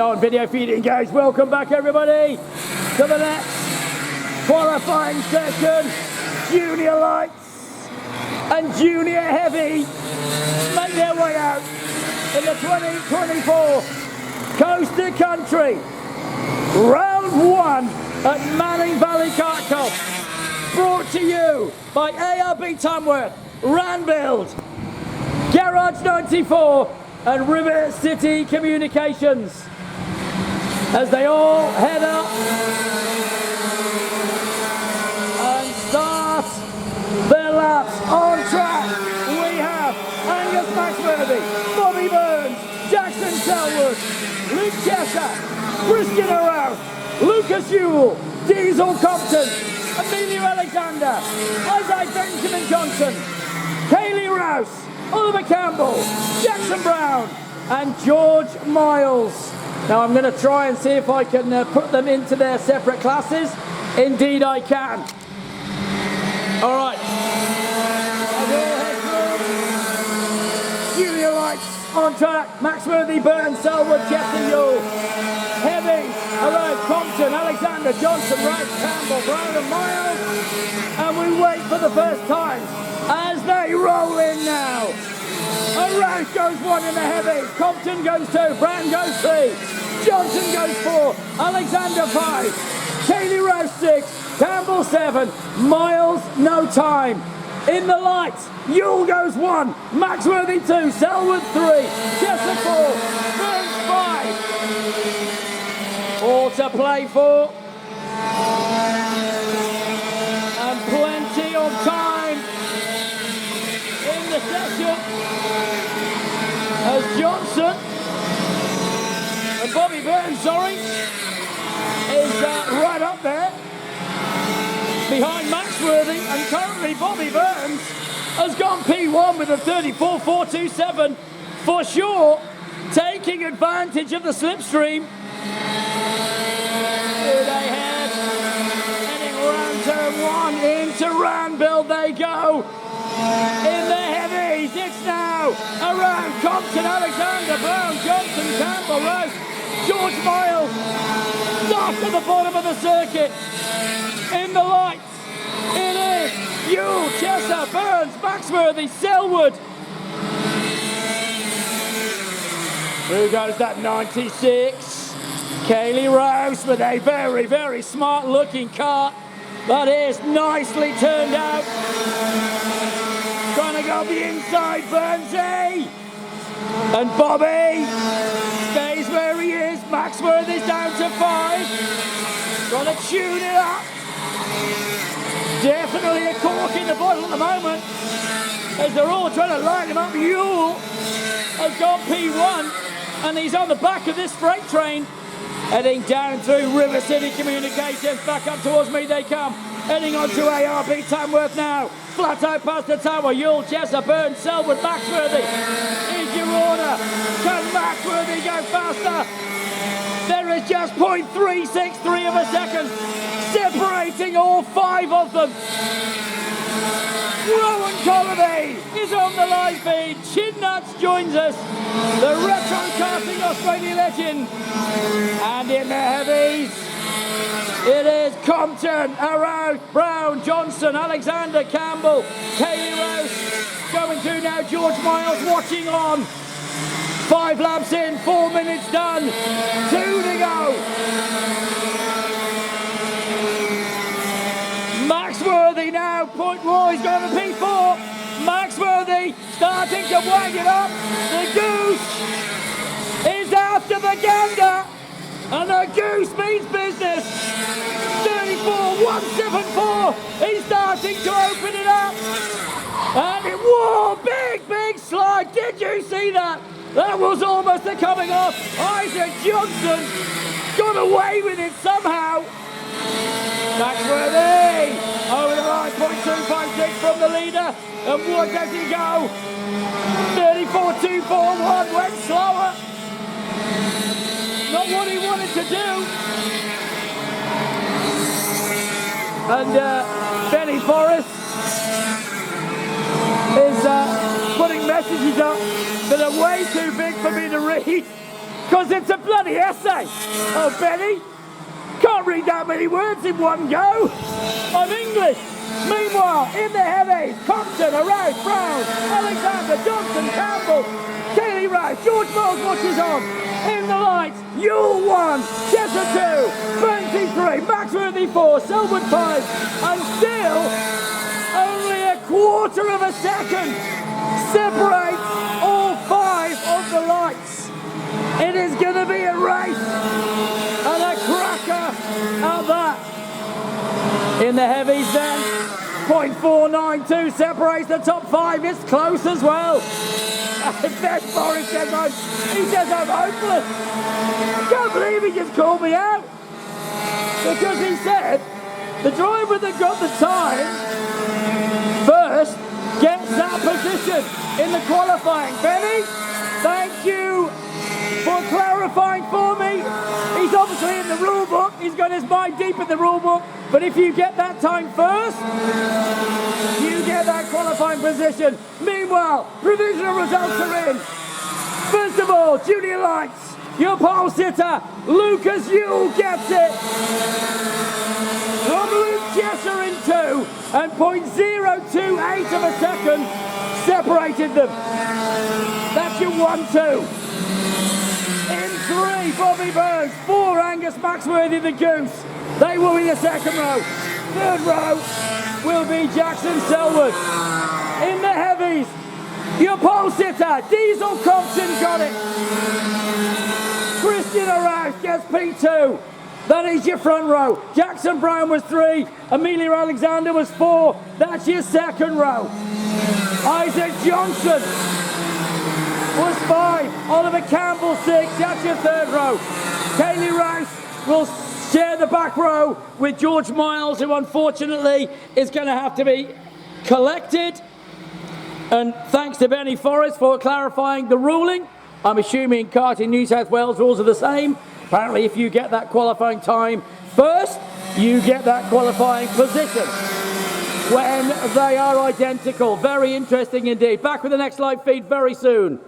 On video feed engaged. Welcome back everybody to the next qualifying session. Junior lights and junior heavy make their way out in the 2024 Coast to Country round one at Manning Valley Kart Cup. Brought to you by ARB Tamworth, Ranbuild, Garage 94 and River City Communications. As they all head up and start their laps on track, we have Angus Maxworthy, Bobby Burns, Jackson Selwood, Luke Chesser, Christian O'Rourke, Lucas Ewell, Diesel Compton, Emilio Alexander, Isaac Benjamin Johnson, Kaylee Rouse, Oliver Campbell, Jackson Brown and George Miles. Now I'm going to try and see if I can put them into their separate classes. Indeed I can. All right. Junior lights on track. Maxworthy, Burton, Selwood, Chester, Yule. Heavy, arrive, Compton, Alexander, Johnson, Rice, Campbell, Brown and Miles. And we wait for the first time as they roll in now. O'Rourke goes one in the heavy, Compton goes two, Brown goes three, Johnson goes four, Alexander five, Kaylee Rouse six, Campbell seven, Miles no time. In the lights, Yule goes one, Maxworthy two, Selwood three, Chester four, Burns five. All to play for. And plenty of time in the session. As Johnson and Bobby Burns, is right up there behind Maxworthy, and currently Bobby Burns has gone P1 with a 34.427 for sure, taking advantage of the slipstream. Here they head, heading round turn one into Ranbuild they go. In the heavies, it's now around Compton, Alexander, Brown, Johnson, Campbell, Rouse, George Miles, starts at the bottom of the circuit. In the lights, it is Yule, Chesser, Burns, Maxworthy, Selwood. Through goes that 96. Kaylee Rouse with a very, very smart looking car. That is nicely turned out. Trying to go the inside, Burnsy. And Bobby stays where he is. Maxworthy's down to five. Trying to tune it up. Definitely a cork in the bottle at the moment, as they're all trying to line him up. Yule has got P1, and he's on the back of this freight train. Heading down through River City Communications, back up towards me they come. Heading on to ARB Tamworth now. Flat out past the tower, Yule, Chester, Burns, Selwood, Maxworthy. Is your order. Can Maxworthy go faster? There is just 0.363 of a second separating all five of them. Rowan Colony is on the live feed. Chin Nuts joins us, the retro karting Australian legend. And in the heavies, it is Compton, O'Rourke, Brown, Johnson, Alexander, Campbell, Kaylee Rouse. Going through now, George Miles watching on. 5 laps in, 4 minutes done, 2 to go. Maxworthy now, point more, he's going to P4. Maxworthy starting to wag it up. The goose is after the gander, and the goose means business. 34.174, he's starting to open it up. And it, whoa, big slide, did you see that? That was almost a coming off. Isaac Johnson got away with it somehow. Maxworthy over the line, 0.256 from the leader. And what does he go? 34.241, went slower. Not what he wanted to do. And Benny Forrest is putting messages up that are way too big for me to read. because it's a bloody essay. Oh, Benny, can't read that many words in one go. I'm English. Meanwhile, in the heavies, Compton, Arouse, Brown, Alexander, Johnson, Campbell, Kaylee Rice, George Miles watches on. In the lights, Yule 1, Chester 2, Bernsey 3, Maxworthy 4, Selwood 5, and still only a quarter of a second separates all 5 of the lights. It is going to be a race and a cracker at that. In the heavies then, .492 separates the top 5. It's close as well. Ben Forrest says I'm hopeless. I can't believe he just called me out. Because he said the driver that got the time first gets that position in the qualifying. Benny, thank you for clarifying for me. He's obviously in the rule book. He's got his mind deep in the rule book. But if you get that time first, you get that qualifying position. Meanwhile, provisional results are in. First of all, junior lights, your pole sitter, Lucas Yule gets it. From Luke Jesser in 2, and .028 of a second separated them. That's your 1-2. In 3, Bobby Burns. 4, Angus Maxworthy the Goose. They will be the second row. Third row will be Jackson Selwood. In the heavies, your pole sitter, Diesel Compton got it. Christian Arash gets P2. That is your front row. Jackson Brown was 3. Amelia Alexander was 4. That's your second row. Isaac Johnson was 5. Oliver Campbell 6. That's your third row. Kaylee Rice will share the back row with George Miles, who unfortunately is going to have to be collected. And thanks to Benny Forrest for clarifying the ruling. I'm assuming karting New South Wales rules are the same. Apparently, if you get that qualifying time first, you get that qualifying position when they are identical. Very interesting indeed. Back with the next live feed very soon.